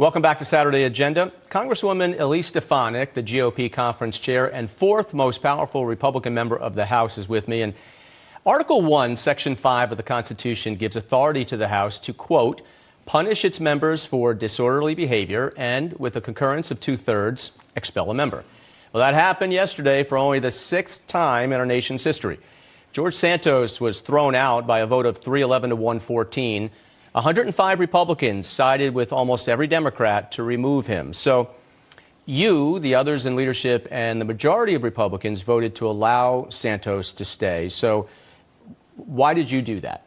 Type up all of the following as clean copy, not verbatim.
Welcome back to Saturday Agenda. Congresswoman Elise Stefanik, the GOP conference chair and fourth most powerful Republican member of the House, is with me. And Article 1, Section 5 of the Constitution gives authority to the House to, quote, punish its members for disorderly behavior and, with the concurrence of 2/3, expel a member. Well, that happened yesterday for only the sixth time in our nation's history. George Santos was thrown out by a vote of 311 to 114. 105 Republicans sided with almost every Democrat to remove him. So you, the others in leadership, and the majority of Republicans voted to allow Santos to stay. So why did you do that?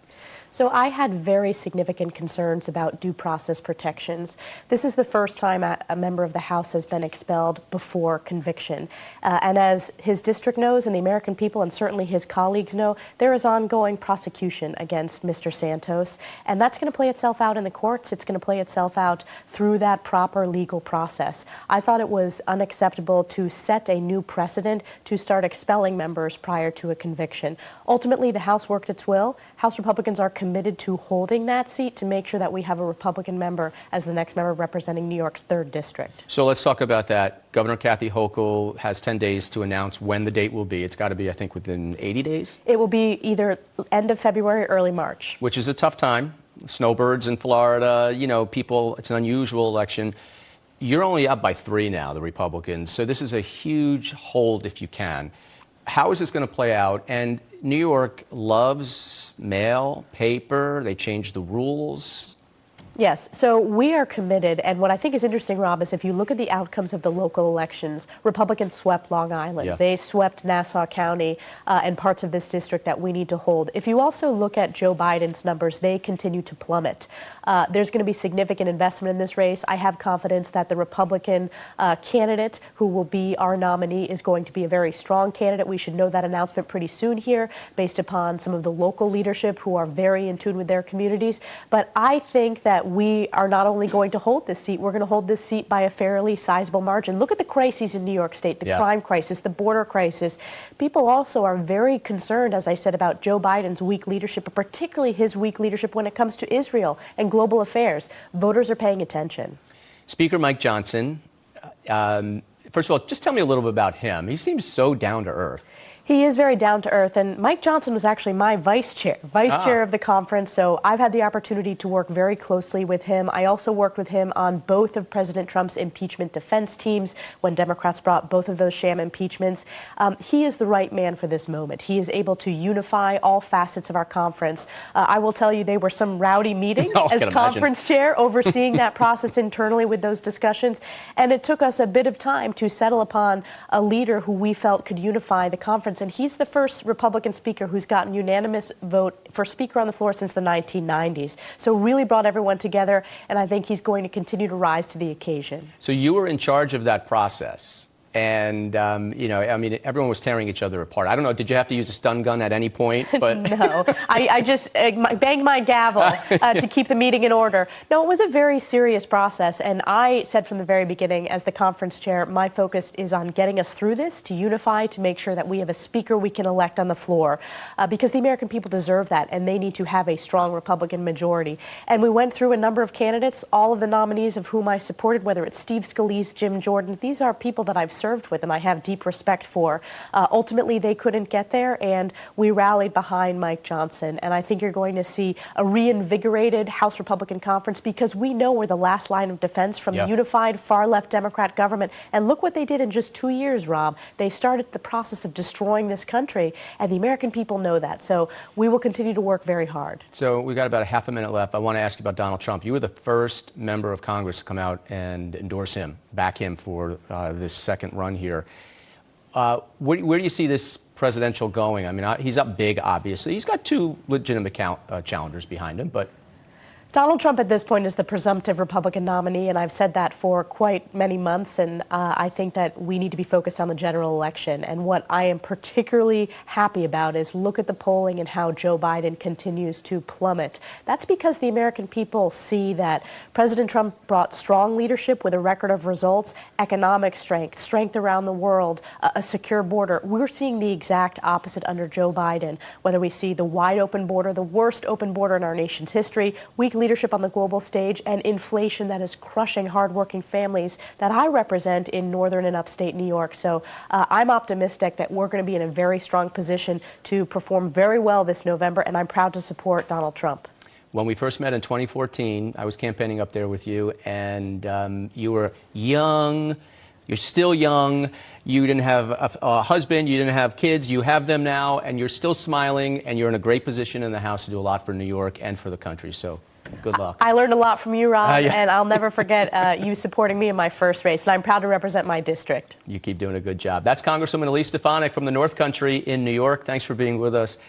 So I had very significant concerns about due process protections. This is the first time a member of the House has been expelled before conviction. And as his district knows, and the American people, and certainly his colleagues know, there is ongoing prosecution against Mr. Santos. And that's going to play itself out in the courts. It's going to play itself out through that proper legal process. I thought it was unacceptable to set a new precedent to start expelling members prior to a conviction. Ultimately, the House worked its will. House Republicans are committed to holding that seat to make sure that we have a Republican member as the next member representing New York's 3rd District. So let's talk about that. Governor Kathy Hochul has 10 days to announce when the date will be. It's got to be, I think, within 80 days? It will be either end of February or early March. Which is a tough time. Snowbirds in Florida, people, it's an unusual election. You're only up by 3 now, the Republicans. So this is a huge hold if you can. How is this going to play out? And New York loves mail, paper. They changed the rules. Yes, so we are committed, and what I think is interesting, Rob, is if you look at the outcomes of the local elections, Republicans swept Long Island. Yeah. They swept Nassau County and parts of this district that we need to hold. If you also look at Joe Biden's numbers, they continue to plummet. There's going to be significant investment in this race. I have confidence that the Republican candidate who will be our nominee is going to be a very strong candidate. We should know that announcement pretty soon here, based upon some of the local leadership who are very in tune with their communities. But I think that we are not only going to hold this seat, we're going to hold this seat by a fairly sizable margin. Look at the crises in New York State, the crime crisis, the border crisis. People also are very concerned, as I said, about Joe Biden's weak leadership, but particularly his weak leadership when it comes to Israel and global affairs. Voters are paying attention. Speaker Mike Johnson, first of all, just tell me a little bit about him. He seems so down to earth. He is very down to earth, and Mike Johnson was actually my vice chair of the conference, so I've had the opportunity to work very closely with him. I also worked with him on both of President Trump's impeachment defense teams when Democrats brought both of those sham impeachments. He is the right man for this moment. He is able to unify all facets of our conference. I will tell you, they were some rowdy meetings as conference chair, overseeing that process internally with those discussions, and it took us a bit of time to settle upon a leader who we felt could unify the conference. And he's the first Republican speaker who's gotten unanimous vote for speaker on the floor since the 1990s. So really brought everyone together, and I think he's going to continue to rise to the occasion. So you were in charge of that process. And, everyone was tearing each other apart. I don't know, did you have to use a stun gun at any point? But No, I just banged my gavel to keep the meeting in order. No, it was a very serious process. And I said from the very beginning, as the conference chair, my focus is on getting us through this, to unify, to make sure that we have a speaker we can elect on the floor. Because the American people deserve that, and they need to have a strong Republican majority. And we went through a number of candidates, all of the nominees of whom I supported, whether it's Steve Scalise, Jim Jordan. These are people that I've served with and I have deep respect for. Ultimately, they couldn't get there, and we rallied behind Mike Johnson. And I think you're going to see a reinvigorated House Republican conference, because we know we're the last line of defense from a unified far-left Democrat government. And look what they did in just 2 years, Rob. They started the process of destroying this country, and the American people know that. So we will continue to work very hard. So we've got about a half a minute left. I want to ask you about Donald Trump. You were the first member of Congress to come out and endorse him, back him for this second run here. Where do you see this presidential going? I mean, he's up big, obviously. He's got 2 legitimate challengers behind him, but Donald Trump at this point is the presumptive Republican nominee, and I've said that for quite many months, and I think that we need to be focused on the general election. And what I am particularly happy about is look at the polling and how Joe Biden continues to plummet. That's because the American people see that President Trump brought strong leadership with a record of results, economic strength, strength around the world, a secure border. We're seeing the exact opposite under Joe Biden, whether we see the wide open border, the worst open border in our nation's history, weak leadership on the global stage and inflation that is crushing hardworking families that I represent in northern and upstate New York. So I'm optimistic that we're going to be in a very strong position to perform very well this November, and I'm proud to support Donald Trump. When we first met in 2014, I was campaigning up there with you, and you were young. You're still young. You didn't have a husband. You didn't have kids. You have them now, and you're still smiling, and you're in a great position in the House to do a lot for New York and for the country. So good luck. I learned a lot from you, Rob, Yeah. and I'll never forget you supporting me in my first race, and I'm proud to represent my district. You keep doing a good job. That's Congresswoman Elise Stefanik from the North Country in New York. Thanks for being with us.